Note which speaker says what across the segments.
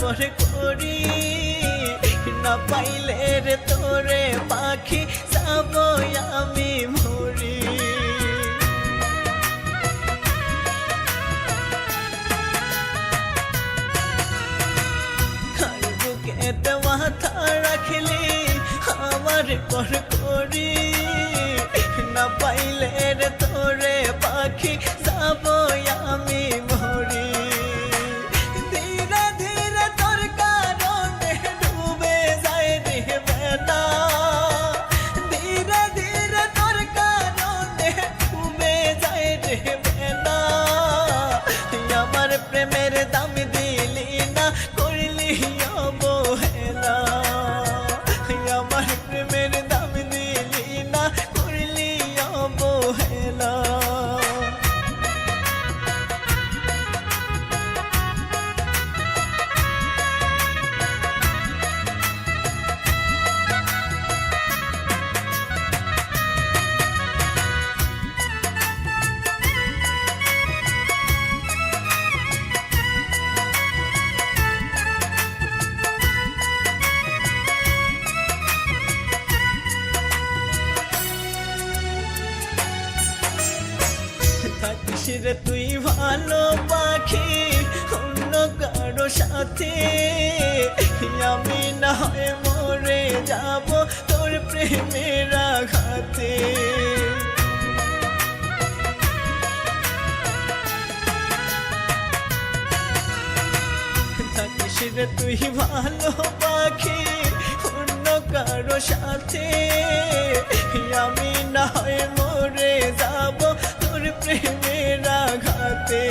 Speaker 1: পর করি না পাইলে রে তোরে পাখি যাব আমি মরি বুকেতে মাথা রাখলি আমার পর করি না পাইলে রে তোরে পাখি যাব আমি মরি ধীরে ধীরে তোর কারণে ডুবে যায় রে বেলা ধীরে ধীরে তোর কারণে ডুবে যায় রে বেলা আমার প্রেমের দাম দিলি না করলি অবহেলা আমার প্রেমের দাম দিলি না করলি অবহেলা থাকিস রে তুই ভালো পাখি অন্য কারো সাথে আমি না হয় মরে যাব তোর প্রেমের আঘাতে থাকিস রে তুই ভালো পাখি অন্য কারো সাথে আমি না হয় মরে যাব তোর প্রেমের আঘাতে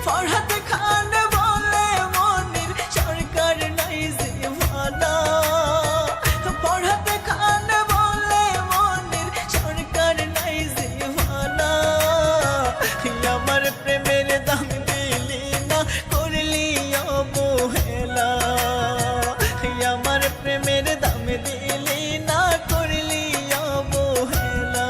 Speaker 1: ফরহাদ খান বলে মনির সরকার নাই যে ভালা ফরহাদ খান বলে মনির সরকার নাই যে ভালা আমার প্রেমের দাম দিলি না করলি অবহেলা আমার প্রেমের দাম দিলি না করলি অবহেলা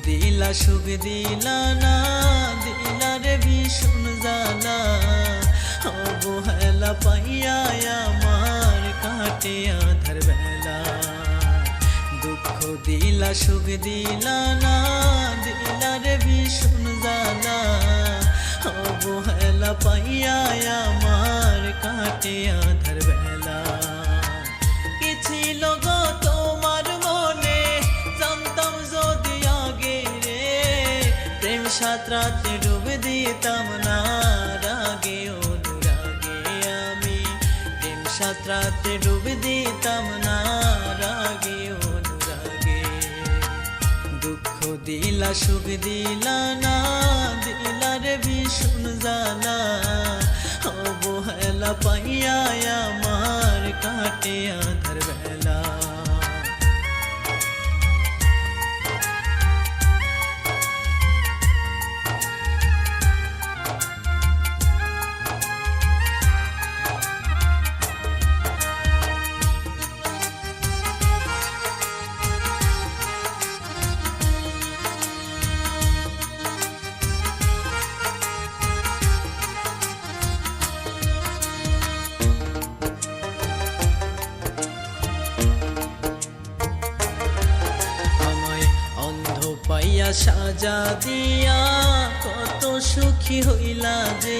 Speaker 1: দিলা সুখ দিলা না দিলা রে ভীষণ জ্বালা অবহেলা পাইয়া আমার কাটে আধার বেলা দুঃখ দিলা সুখ দিলা না দিলা রে ভীষণ জ্বালা অবহেলা পাইয়া আমার কাটে আধার বেলা কি ছিল গো তোমার মনে জানতাম যদি আগে রে প্রেম সাঁতরাতে ডুবে দিতাম না রাগে অনুরাগে আমি প্রেম সাঁতরাতে ডুবে দিতাম না রাগে অনুরাগে দুঃখ দিলা সুখ দিলা না দিলা রে ভীষণ জ্বালা অবহেলা পাইয়া আমার কাটে আধার বেলা পাইয়া সাজা দিয়া কত সুখী হইলা যে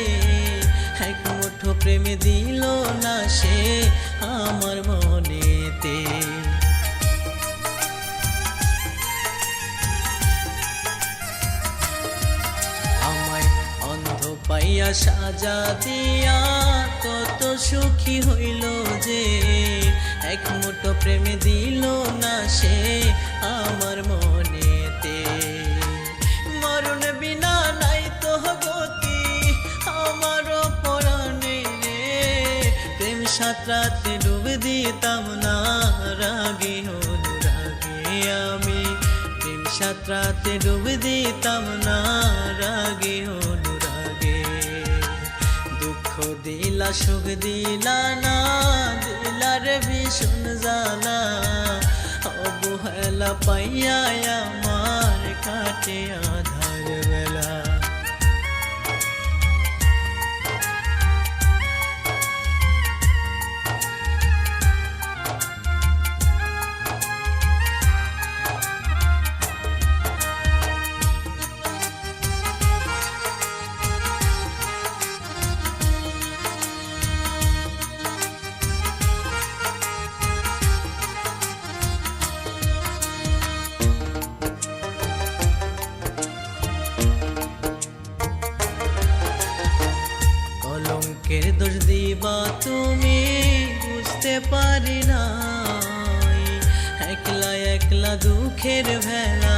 Speaker 1: এক মুঠো প্রেম দিল না সে আমার মনেতে আমায় অন্ধ পাইয়া সাজা দিয়া কত সুখী হইল যে এক মুঠো প্রেম দিল না সে আমার মনেতে মরণ বিনা নাই তো গতি সাত রাতে ডুব দিতাম না রাগে অনুরাগে আমি প্রেম সাত রাতে ডুব দিতাম না রাগে অনুরাগে দুঃখ দিলা সুখ দিলা না দিলার ভীষণ জ্বালা অবহেলা পাইয়া আমার কাটে আধার বেলা কলঙ্কের দোষ দিবা তুমি বুঝতে পারি নাই একলা একলা দুঃখের ভেলা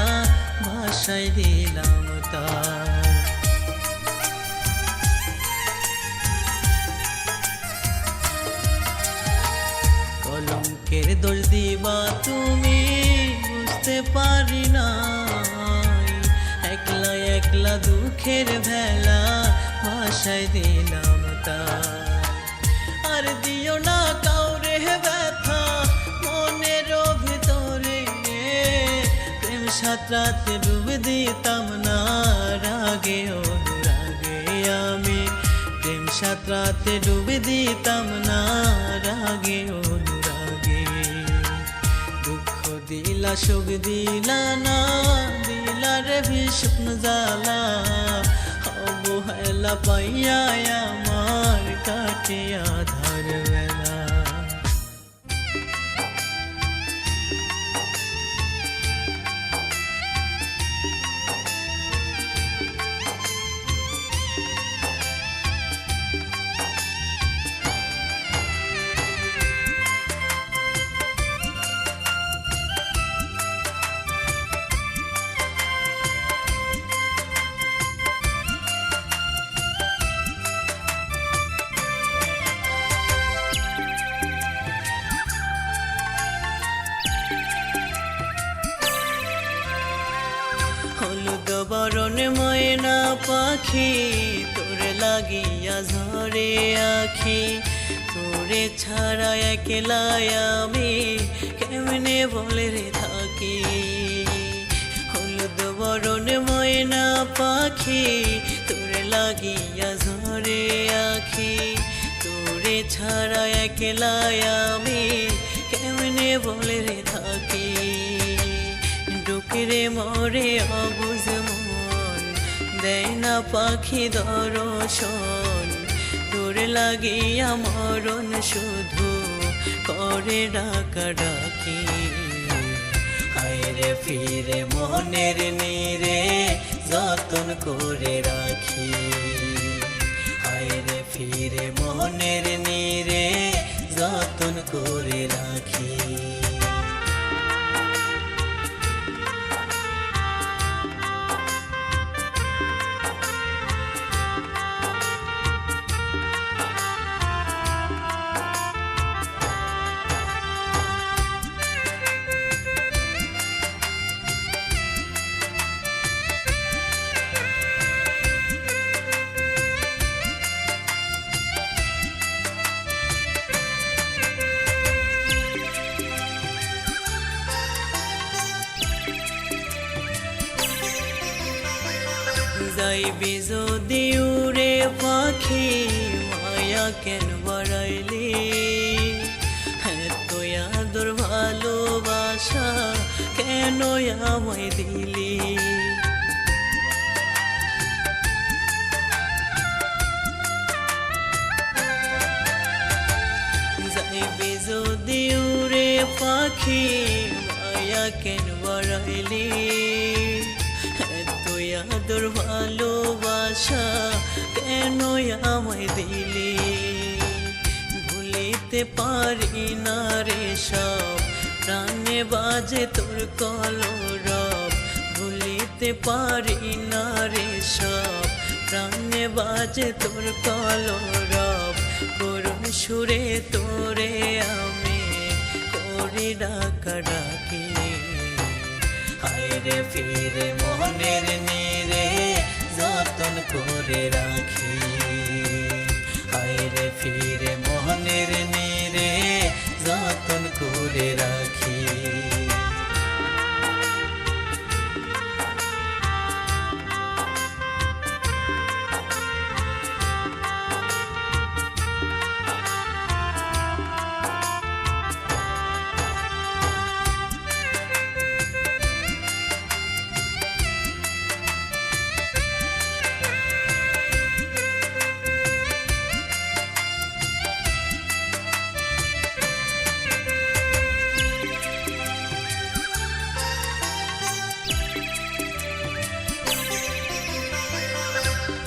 Speaker 1: ভাষায় দিলাম তাই কলঙ্কের দোষ দিবা তুমি বুঝতে পারি নাই একলা একলা দুঃখের ভেলা ভাষায় দিলাম তাই আর দিও না কাউরে ব্যথা মনের ভিতরে প্রেম সাত রাতে ডুব দিতাম না রাগে অনুরাগে আমি প্রেম সাত রাতে ডুব দিতাম না রাগে অনুরাগে দুঃখ দিলা সুখ দিলা না দিলার ভীষণ জ্বালা অবহেলা পাইয়া আমার কাটে আধার বেলা হলুদ বরণ ময়না পাখি তোর লাগিয়া ঝরে আখি তোরে ছাড়া একলা আমি কেমনে বলে রে থাকি হলুদ বরণ ময়না পাখি তোর লাগিয়া ঝরে আখি তোরে ছাড়া একলা আমি কেমনে বলে রে থাকি ডুকরে মরে অবুঝ মন দেয় না পাখি দর্শন তোর লাগিয়া মরণ শুধু করে ডাকা ডাকি হায়রে ফিরে মনের নীরে যতন করে রাখি হায়রে ফিরে মনের নীরে যতন করে রাখি যাইবি যদি উড়ে পাখি মায়া কেন বাড়াইলি এত আদর ভালোবাসা কেন আমায় দিলি যাইবি যদি উড়ে পাখি মায়া কেন বাড়াইলি আদর ভালোবাসা কেন আমায় দিলি ভুলিতে পারি না রে সব প্রাণে বাজে তোর কলরব ভুলিতে পারি না রে সব প্রাণে বাজে তোর কলরব করুণ সুরে তোরে আমি করি ডাকাডাকি। হায়রে ফিরে মনের নীরে যতন করে রাখি। হায়রে ফিরে মনের নীরে যতন করে রাখি।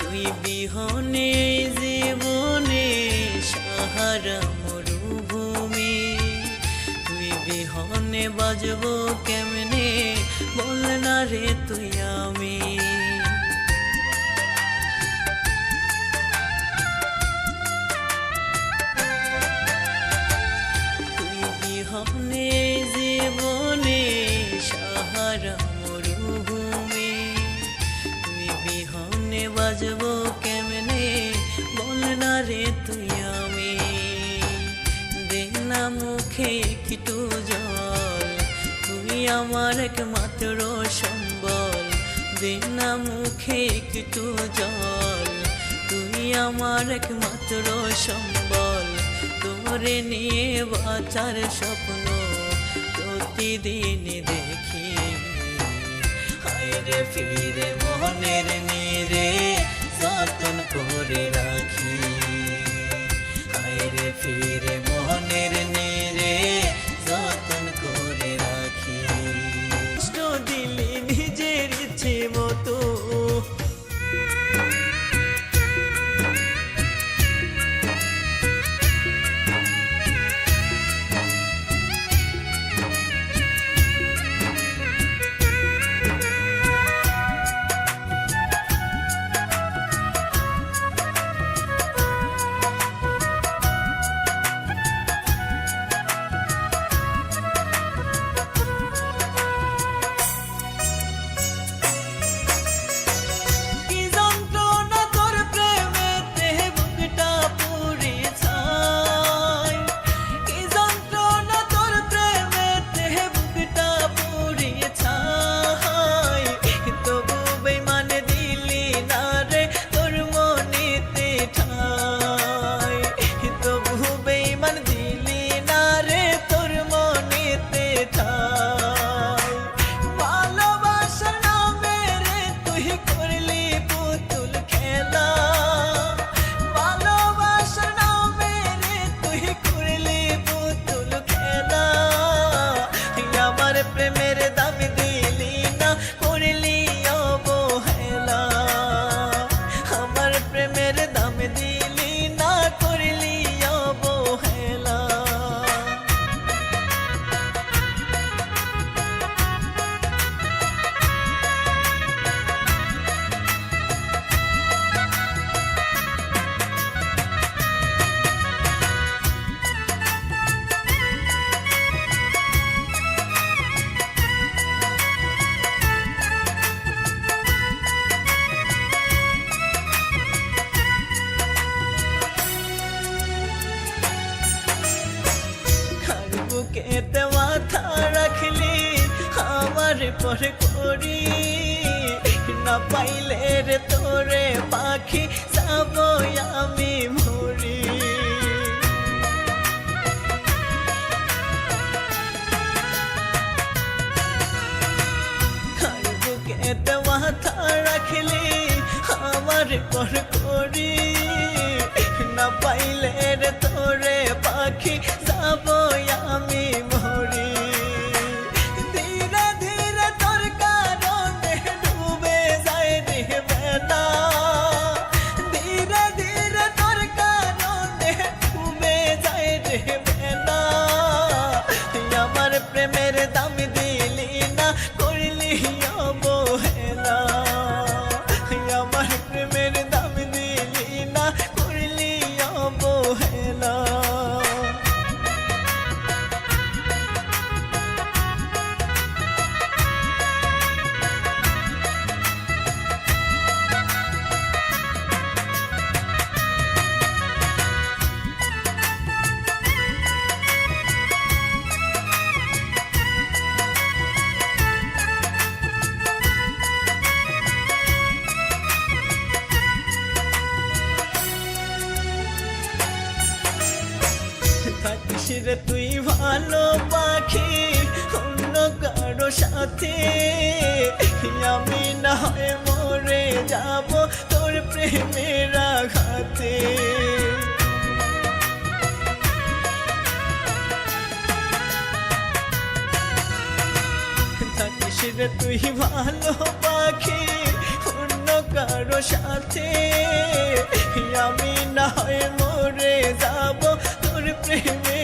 Speaker 1: তুই বিহনে জীবনে সাহারা মরুভূমি। তুই বিহনে বাজবো কেমনে বল না রে তুই আমি। তুই বিহনে জীবনে সাহারা মরুভূমি। তুই বিহনে বাজবো কেমনে বল না রে তুই আমি। দে না মুখে একটু জল, তুই আমার একমাত্র সম্বল। দে না মুখে একটু জল, তুই আমার একমাত্র সম্বল। তোরে নিয়ে বাঁচার স্বপ্ন প্রতিদিন দেখি। হায়রে ফিরে মনের নীরে যতন করে রাখি। হায়রে ফিরে মনের নীরে যতন করে রাখি। কষ্ট দিলি নিজের ইচ্ছে মতো, প্রেমের দাম দিলি না করলি অবহেলা। আমার প্রেমের দাম দিলি না করলি অবহেলা। বুকেতে মাথা রাখলি আমার পর করি। না পাইলে রে তোরে পাখি যাব আমি মরি। বুকেতে মাথা রাখলি আমার পর করি। না পাইলে রে তোরে পাখি যাব আমি মরি। ধীরে ধীরে তোর কারণে ডুবে যায় রে বেলা। ধীরে ধীরে তোর কারণে ডুবে যায় রে বেলা। আমার প্রেমের দাম দিলি না করলি অবহেলা। আমার প্রেমের দাম দিলি না করলি অবহেলা। রে তুই ভালো পাখি অন্য কারো সাথে, আমি না হয় মরে যাব তোর প্রেমের আঘাতে। থাকিস রে তুই ভালো পাখি অন্য কারো সাথে, আমি না হয় মরে যাব তোর প্রেমে